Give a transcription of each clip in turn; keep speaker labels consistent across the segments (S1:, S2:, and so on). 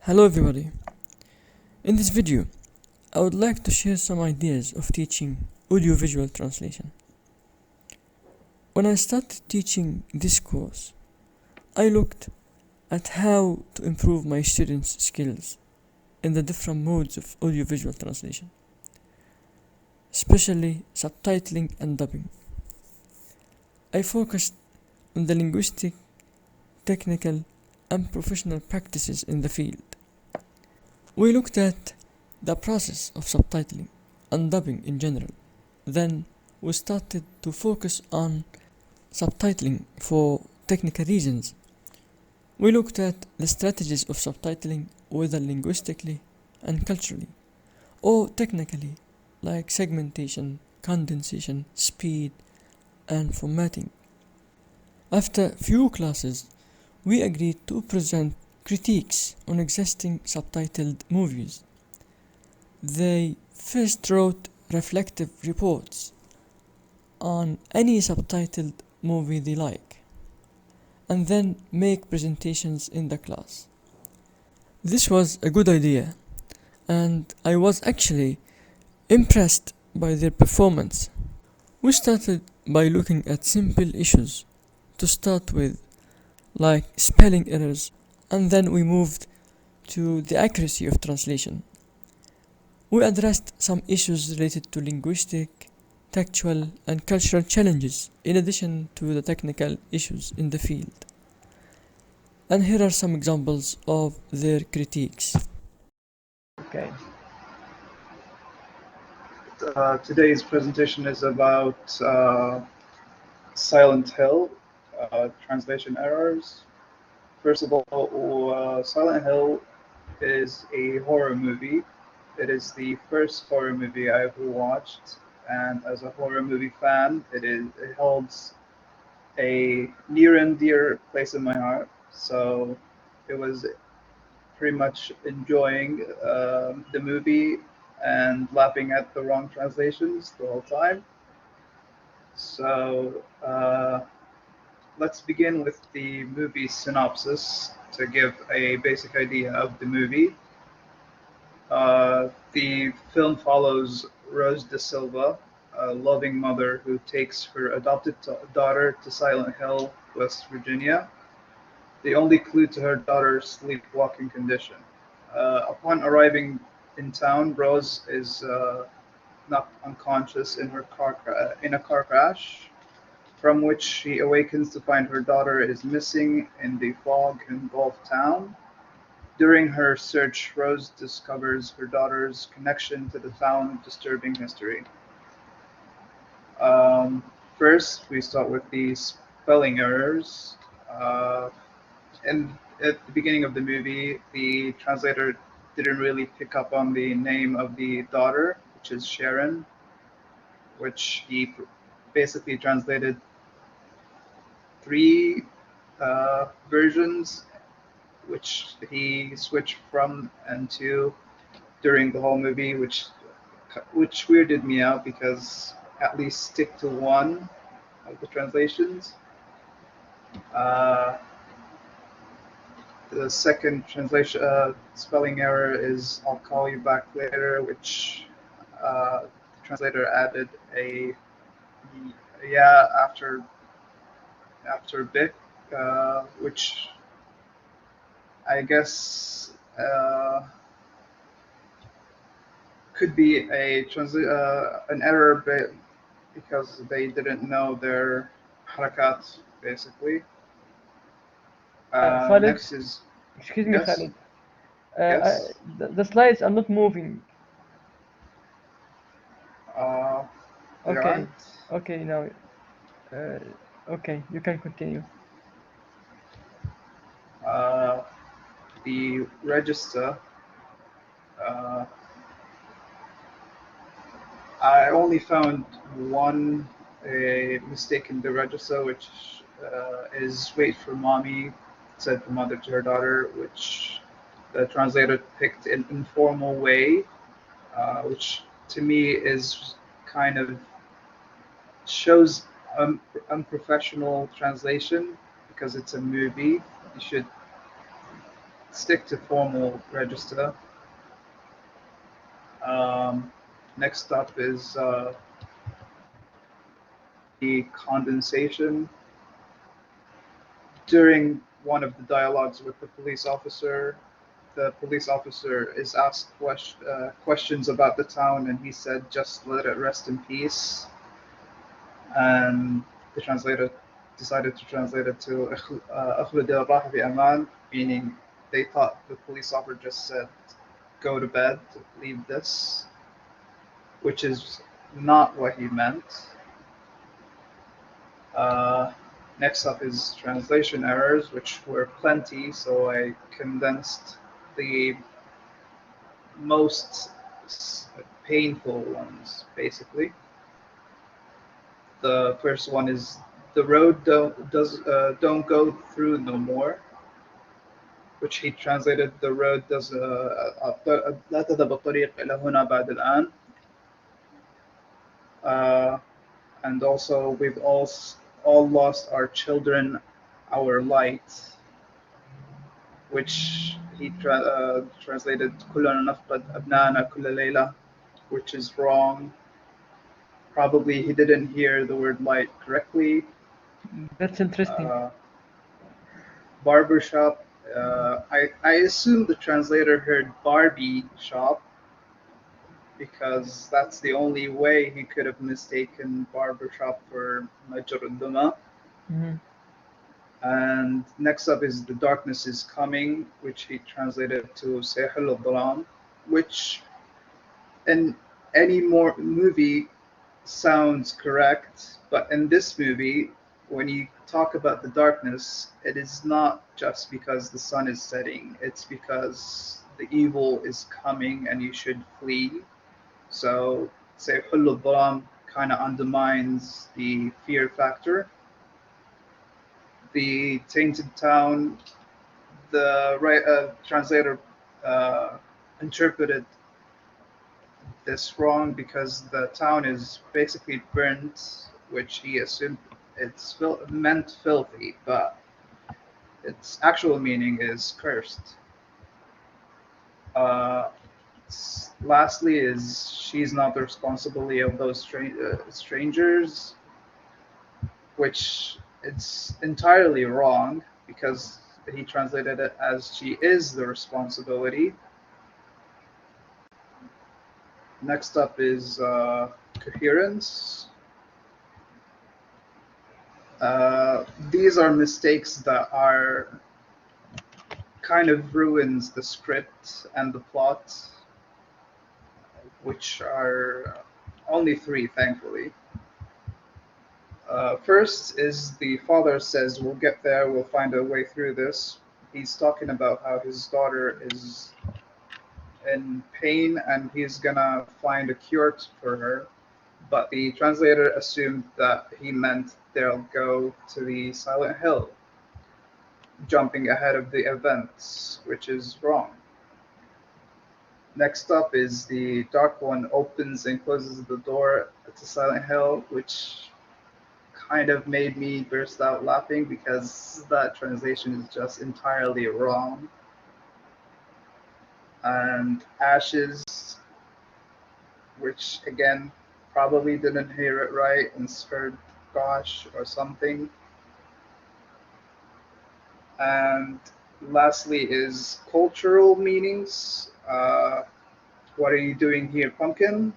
S1: Hello everybody. In this video, I would like to share some ideas of teaching audiovisual translation. When I started teaching this course, I looked at how to improve my students' skills in the different modes of audiovisual translation, especially subtitling and dubbing. I focused on the linguistic, technical, and professional practices in the field. We looked at the process of subtitling and dubbing in general. Then we started to focus on subtitling for technical reasons. We looked at the strategies of subtitling, whether linguistically and culturally, or technically, like segmentation, condensation, speed, and formatting. After few classes, we agreed to present critiques on existing subtitled movies. They first wrote reflective reports on any subtitled movie they like, and then make presentations in the class. This was a good idea, and I was actually impressed by their performance. We started by looking at simple issues to start with, like spelling errors, and then we moved to the accuracy of translation. We addressed some issues related to linguistic, textual, and cultural challenges, in addition to the technical issues in the field. And here are some examples of their critiques.
S2: Okay.
S3: Today's presentation is about Silent Hill, translation errors. First of all, Silent Hill is a horror movie. It is the first horror movie I ever watched, and as a horror movie fan, it holds a near and dear place in my heart. So it was pretty much enjoying the movie and laughing at the wrong translations the whole time. So let's begin with the movie synopsis to give a basic idea of the movie. The film follows Rose Da Silva, a loving mother who takes her adopted daughter to Silent Hill, West Virginia, the only clue to her daughter's sleepwalking condition. Upon arriving in town, Rose is knocked unconscious in a car crash, from which she awakens to find her daughter is missing in the fog-engulfed town. During her search, Rose discovers her daughter's connection to the town's disturbing history. Um, First, we start with the spelling errors. And at the beginning of the movie, the translator didn't really pick up on the name of the daughter, which is Sharon, which he basically translated three versions, which he switched from and to during the whole movie, which weirded me out because at least stick to one of the translations. Uh, the second translation spelling error is "I'll call you back later," which the translator added a yeah after a bit, which I guess could be an error because they didn't know their harakat, basically.
S2: Khalid,
S3: Next is,
S2: excuse me,
S3: yes,
S2: Khalid.
S3: yes.
S2: The slides are not moving.
S3: They
S2: Okay,
S3: aren't.
S2: okay, now, okay, you can continue.
S3: The register. Uh, I only found one mistake in the register, which is "wait for mommy," said the mother to her daughter, which the translator picked an informal way, which to me is kind of shows unprofessional translation because it's a movie. You should stick to formal register. Um, Next up is the condensation. During one of the dialogues with the police officer is asked questions about the town, and he said, "Just let it rest in peace." And the translator decided to translate it to "أخلد الراحة في أمان," meaning they thought the police officer just said, "Go to bed, leave this," which is not what he meant. Uh, Next up is translation errors, which were plenty, so I condensed the most painful ones, basically. The first one is the road don't go through no more, which he translated the road does لا تذهب الطريق إلى هنا بعد الآن. Uh, and also we've all lost our children, our light, which he translated كلنا نفقد أبناءنا كل ليلة, which is wrong. Probably he didn't hear the word light correctly.
S2: That's interesting.
S3: Barbershop. I assume the translator heard Barbie shop because that's the only way he could have mistaken barbershop for Majr al-Duma.
S2: Mhm.
S3: And next up is The Darkness is Coming, which he translated to Sayhul al-Dhalam, which in any more movie sounds correct, but in this movie, when you talk about the darkness, it is not just because the sun is setting, it's because the evil is coming and you should flee. So, say Hull al kind of undermines the fear factor. The Tainted Town, the translator uh, interpreted this wrong because the town is basically burnt, which he assumed it's meant filthy, but its actual meaning is cursed. Uh, Lastly, is she's not the responsibility of those strangers, which it's entirely wrong because he translated it as she is the responsibility. Next up is coherence. These are mistakes that are kind of ruins the script and the plot, which are only three, thankfully. First is the father says, "We'll get there, we'll find a way through this." He's talking about how his daughter is in pain and he's gonna find a cure for her. But the translator assumed that he meant they'll go to the Silent Hill, jumping ahead of the events, which is wrong. Next up is the Dark One opens and closes the door to Silent Hill, which kind of made me burst out laughing because that translation is just entirely wrong. And Ashes, which again probably didn't hear it right and heard gosh or something. And lastly is cultural meanings. What are you doing here, pumpkin?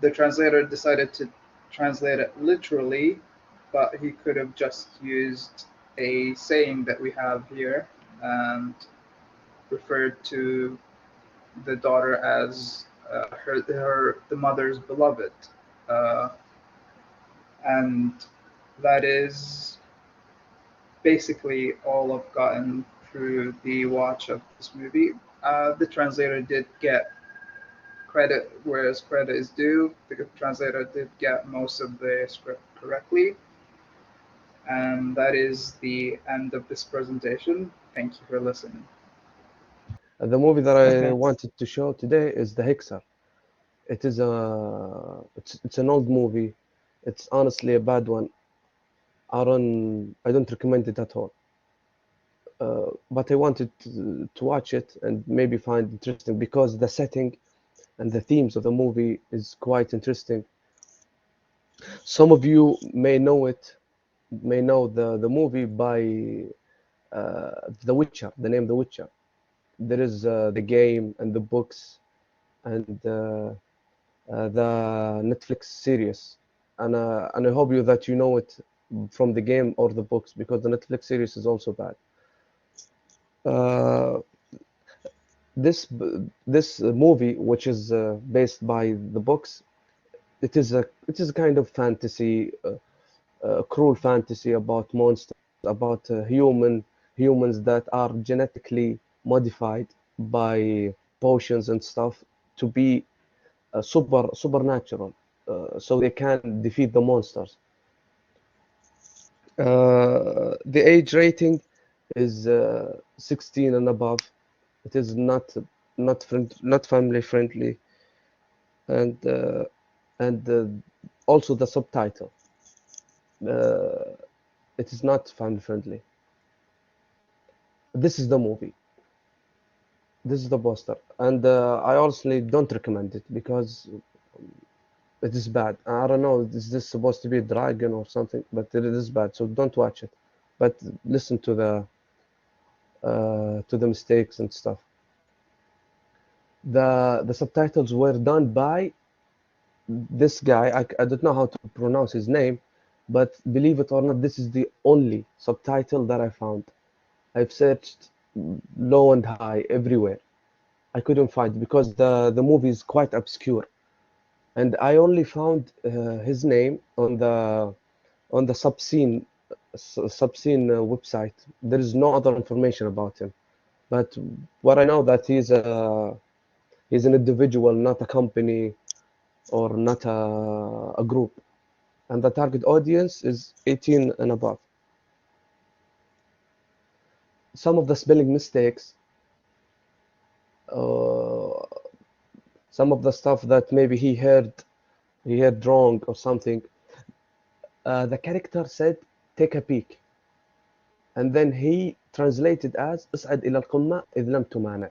S3: The translator decided to translate it literally, but he could have just used a saying that we have here and referred to the daughter as the mother's beloved, uh, and that is basically all I've gotten through the watch of this movie. The translator did get credit whereas credit is due. The translator did get most of the script correctly. And that is the end of this presentation. Thank you for listening.
S4: The movie that I
S2: Okay.
S4: wanted to show today is The Hexer. It is it's an old movie. It's honestly a bad one. I don't recommend it at all. but I wanted to watch it and maybe find interesting because the setting and the themes of the movie is quite interesting. Some of you may know the movie by The Witcher, the name The Witcher. There is the game and the books and the Netflix series, and I hope that you know it from the game or the books because the Netflix series is also bad. Uh, this movie, which is based by the books, it is a kind of fantasy, cruel fantasy about monsters, about humans that are genetically modified by potions and stuff to be supernatural, so they can defeat the monsters. The age rating is 16 and above. It is not family friendly, and uh, and also the subtitle. Uh, it is not family friendly. This is the movie. This is the poster, and I honestly don't recommend it because it is bad. I don't know, is this supposed to be a dragon or something? But it is bad, so don't watch it. But listen to the mistakes and stuff. The subtitles were done by this guy. I don't know how to pronounce his name, but believe it or not, this is the only subtitle that I found. I've searched low and high everywhere. I couldn't find because the movie is quite obscure, and I only found his name on the subscene website. There is no other information about him. But what I know that he's an individual, not a company or not a group, and the target audience is 18 and above. Some of the spelling mistakes, uh, some of the stuff that maybe he heard wrong or something. The character said, "Take a peek," and then he translated as "اصعد إلى القمة إذ لم تمانع."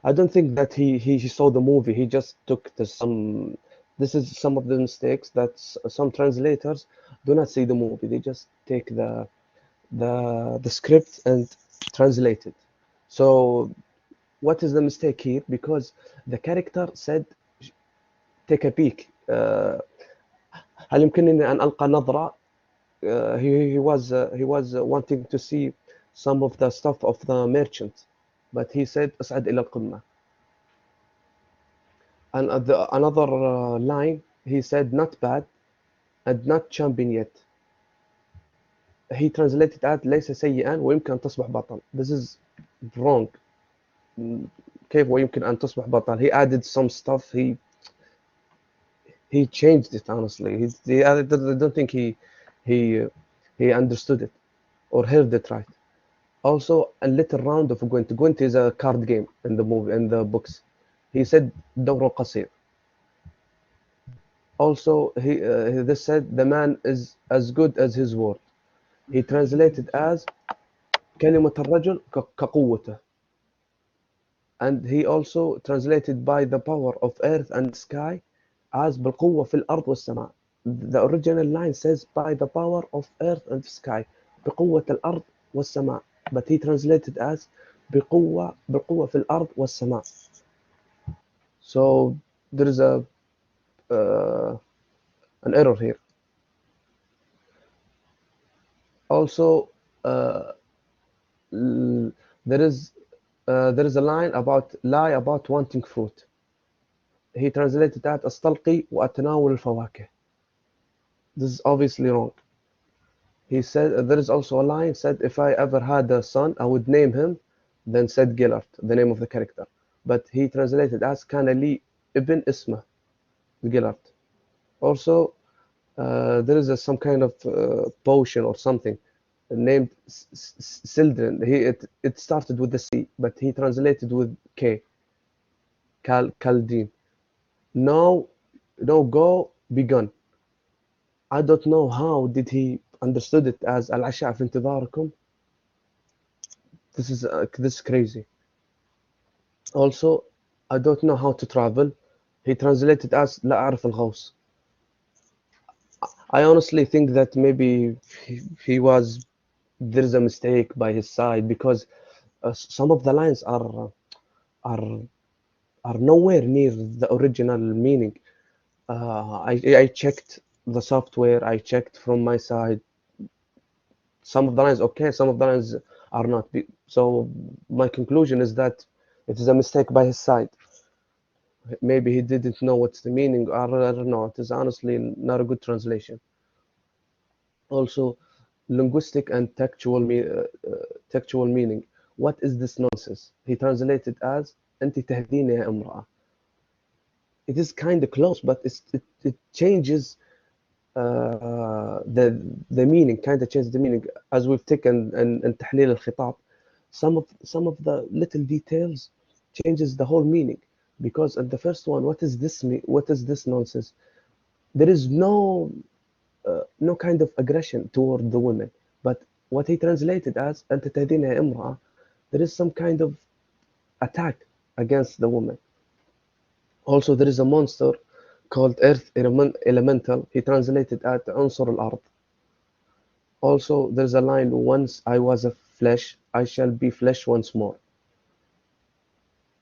S4: I don't think that he saw the movie. He just took the some. This is some of the mistakes that some translators do not see the movie. They just take the script and translate it. So what is the mistake here? Because the character said, "Take a peek." هل يمكنني أن ألقى نظرة? He was wanting to see some of the stuff of the merchant, but he said أصعد إلى القمة. And another line, he said not bad and not champion yet. He translated as ليس سيئا ويمكن أن تصبح بطل. This is wrong. كيف ويمكن أن تصبح بطل? He added some stuff. He changed it honestly. I don't think he he understood it or heard it right. Also, a little round of Gwent. Gwent is a card game in the movie, in the books. He said دور قصير. Also, this said the man is as good as his word. He translated as كلمة الرجل كقوته. And he also translated by the power of earth and sky as بالقوة في الأرض والسماء. The original line says by the power of earth and sky بقوة الأرض والسماء. But he translated as بالقوة في الأرض والسماء. So there is uh, an error here. Also, there is a lie about wanting fruit. He translated that أستلقي وأتناول الفواكه. This is obviously wrong. He said there is also a line said if I ever had a son I would name him, then said Gillard, the name of the character. But he translated as كان لي ابن اسمه Gillard. Also, there is some kind of potion or something named Sildren. It started with the C, but he translated with K. Kaldin. No, no, go, begun. I don't know how did he understood it as العشاء في انتظاركم. this is crazy. Also, I don't know how to travel. He translated as لا أعرف الغوص. I honestly think that maybe he was there is a mistake by his side because some of the lines are are nowhere near the original meaning. I checked the software. I checked from my side. Some of the lines okay, some of the lines are not. So my conclusion is that it is a mistake by his side. Maybe he didn't know what's the meaning, or I don't know. It is honestly not a good translation. Also, linguistic and textual meaning. What is this nonsense? He translated as أنت تهدين يا امرأة. It is kind of close, but it changes the meaning, kind of changes the meaning as we've taken and تحليل الخطاب. Some of the little details changes the whole meaning because at the first one, what is this what is this nonsense? There is no kind of aggression toward the women, but what he translated as أنت تهدين يا امرأة, there is some kind of attack against the woman. Also, there is a monster called Earth Elemental. He translated at عنصر الأرض. Also, there's a line, once I was a flesh, I shall be flesh once more.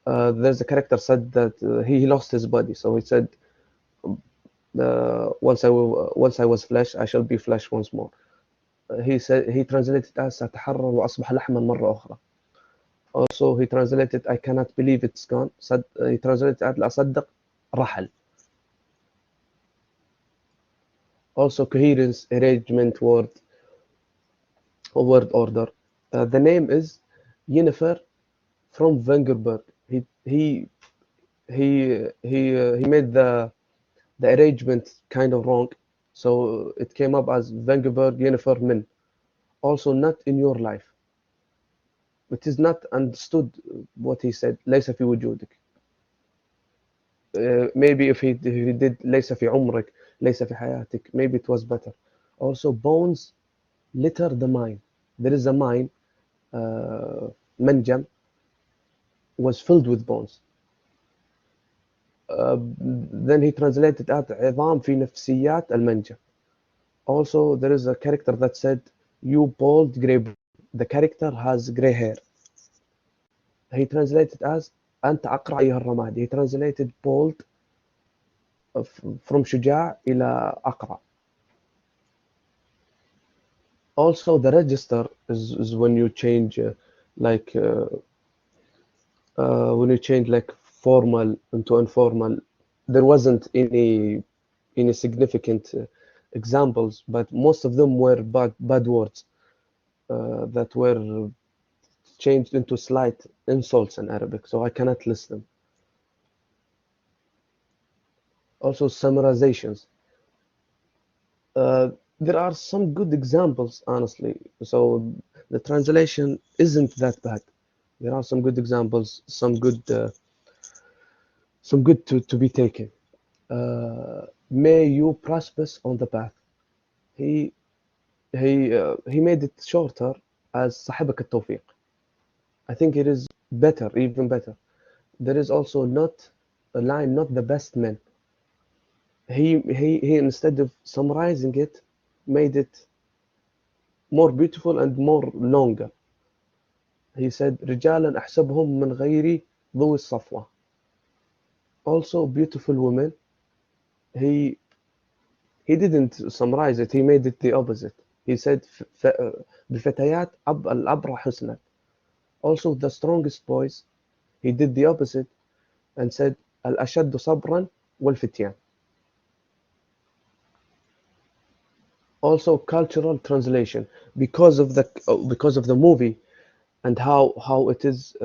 S4: There's a character said that he lost his body, so he said, once I was flesh, I shall be flesh once more. He said he translated as سأتحرر وأصبح لحما مرة أخرى. Also, he translated I cannot believe it's gone. He translated as لا أصدق رحل. Also, coherence, arrangement, word order. The name is Yennefer from Wengerberg. He made the arrangement kind of wrong, so it came up as Wengerberg Yennefer Min. Also, not in your life. It is not understood what he said. ليس في وجودك. Maybe if he did ليس في عمرك, ليس في حياتك, maybe it was better. Also, bones litter the mine. There is a mine, منجم, was filled with bones. Then he translated at عظام في نفسيات المنجم. Also, there is a character that said, you bald grey. The character has grey hair. He translated as أنت أقرع أيها الرمادي. He translated bald from شجاع إلى أقرع. Also, the register is when you change like when you change like formal into informal. There wasn't any significant examples, but most of them were bad words that were changed into slight insults in Arabic, so I cannot list them. Also, summarizations. There are some good examples, honestly. So the translation isn't that bad. There are some good examples, some good to be taken. May you prosper on the path. He made it shorter as صاحبك التوفيق. I think it is better, even better. There is also not a line, not the best man. He instead of summarizing it, made it more beautiful and more longer. He said رجالا أحسبهم من غير ذوي الصفوة. Also, beautiful women. He didn't summarize it. He made it the opposite. He said بفتيات الأبرى حسنا. Also, the strongest boys. He did the opposite and said الأشد صبرا والفتيان. Also, cultural translation because of the movie and how it is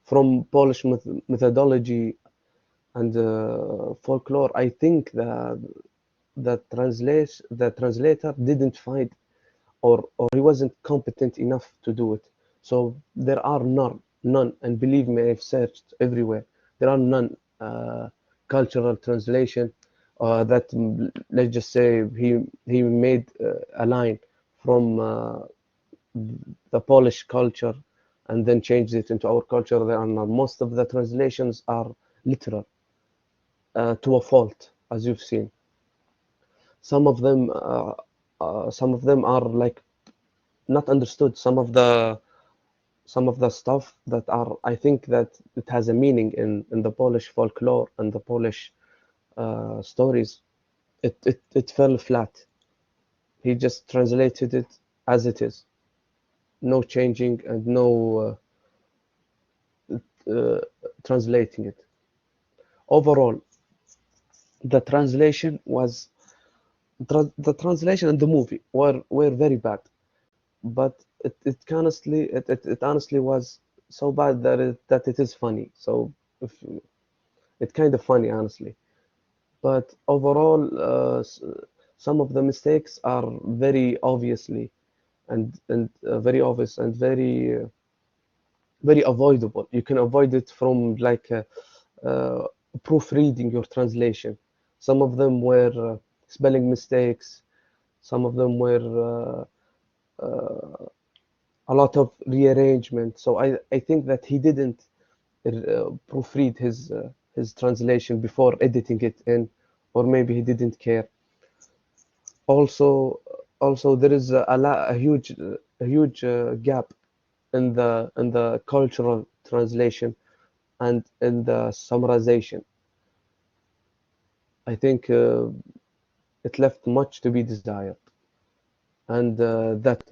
S4: from Polish methodology and folklore. I think the translator didn't find or he wasn't competent enough to do it. So there are none, and believe me, I've searched everywhere. There are none cultural translation that let's just say he made a line from the Polish culture and then changed it into our culture. There are not, most of the translations are literal to a fault, as you've seen. Some of them, some of them are like not understood. Some of the stuff that are, I think that it has a meaning in the Polish folklore and the Polish stories. It fell flat. He just translated it as it is, no changing and no translating it. Overall, the translation was the translation and the movie were very bad, but it honestly was so bad that it is funny. So if, it's kind of funny, honestly. But overall, some of the mistakes are very obviously and very obvious and very avoidable. You can avoid it from like uh, proofreading your translation. Some of them were spelling mistakes. Some of them were a lot of rearrangement. So I think that he didn't proofread his translation before editing it in, or maybe he didn't care. Also, also there is a huge gap in the cultural translation and in the summarization. I think it left much to be desired, and that